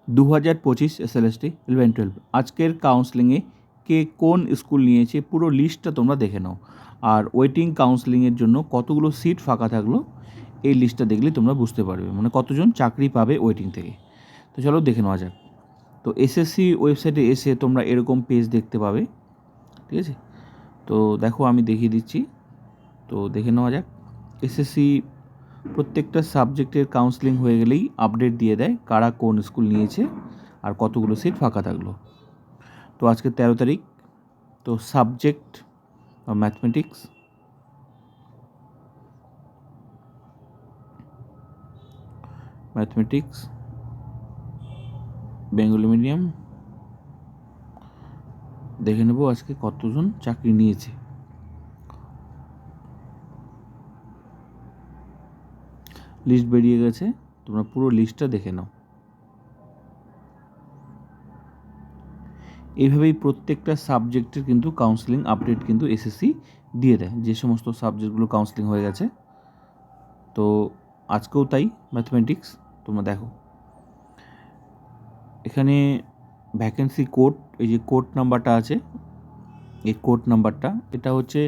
2025 SLST 11-12 আজকের কাউন্সেলিংয়ে কে কোন school নিয়েছে পুরো লিস্টটা তোমরা দেখে নাও। আর ওয়েটিং কাউন্সেলিংয়ের জন্য কতগুলো সিট ফাঁকা থাকলো এই লিস্টটা দেখলেই তোমরা বুঝতে পারবে, মানে কতজন চাকরি পাবে ওয়েটিং থেকে। তো চলো দেখে নেওয়া যাক। তো এসএসসি ওয়েবসাইটে এসে তোমরা এরকম পেজ দেখতে পাবে, ঠিক আছে। তো দেখো আমি দেখিয়ে দিচ্ছি, তো দেখে নেওয়া যাক। এসএসসি প্রত্যেকটা সাবজেক্টের কাউন্সেলিং হয়ে গেলেই আপডেট দিয়ে দেয় কারা কোন স্কুল নিয়েছে আর কতগুলো সিট ফাঁকা থাকলো। তো আজকে 13 তারিখ। তো সাবজেক্ট ম্যাথমেটিক্স, বেঙ্গলি মিডিয়াম দেখে নেব আজকে কতজন চাকরি নিয়েছে। লিস্ট বেরিয়ে গেছে, তোমরা পুরো লিস্টটা দেখে নাও। এইভাবেই প্রত্যেকটা সাবজেক্টের কিন্তু কাউন্সেলিং আপডেট কিন্তু এসএসসি দিয়ে দেয়, যে সমস্ত সাবজেক্টগুলো কাউন্সেলিং হয়ে গেছে। তো আজকেও তাই ম্যাথমেটিক্স তোমরা দেখো এখানে ভ্যাকেন্সি কোড, এই যে কোড নাম্বারটা আছে, এই কোড নাম্বারটা, এটা হচ্ছে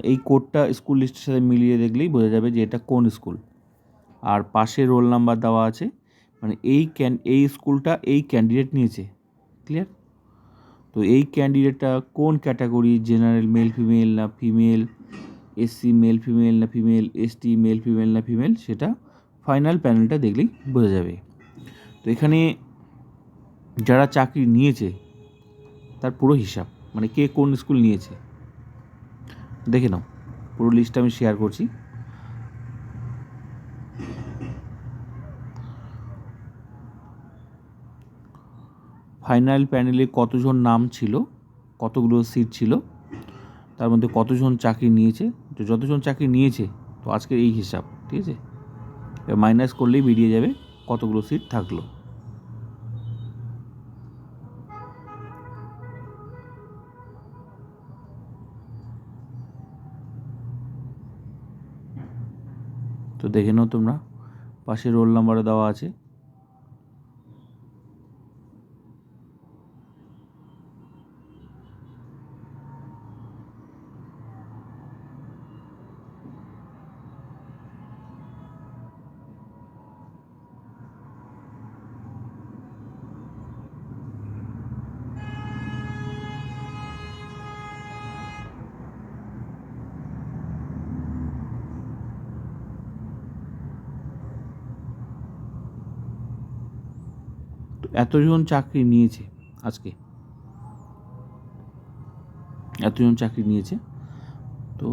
এই কোডটা স্কুল লিস্টের সাথে মিলিয়ে দেখলেই বোঝা যাবে যে এটা কোন স্কুল। আর পাশে রোল নাম্বার দেওয়া আছে, মানে এই স্কুলটা এই ক্যান্ডিডেট নিয়েছে, ক্লিয়ার। তো এই ক্যান্ডিডেটটা কোন ক্যাটাগরি, জেনারেল মেল ফিমেল না ফিমেল, এসসি মেল ফিমেল না ফিমেল, এসটি মেল ফিমেল না ফিমেল, সেটা ফাইনাল প্যানেলটা দেখলেই বোঝা যাবে। তো এখানে যারা চাকরি নিয়েছে তার পুরো হিসাব, মানে কে কোন স্কুল নিয়েছে দেখে নাও। পুরো লিস্টটা আমি শেয়ার করছি। ফাইনাল প্যানেলে কতজন নাম ছিল, কতগুলো সিট ছিল, তার মধ্যে কতজন চাকরি নিয়েছে, তো যতজন চাকরি নিয়েছে তো আজকের এই হিসাব, ঠিক আছে। মাইনাস করলেই বেরিয়ে যাবে কতগুলো সিট থাকলো। তো দেখে নাও তোমরা, পাশে রোল নাম্বারও দেওয়া আছে। তো এতজন চাকরি নিয়েছে আজকে, এতজন চাকরি নিয়েছে। তো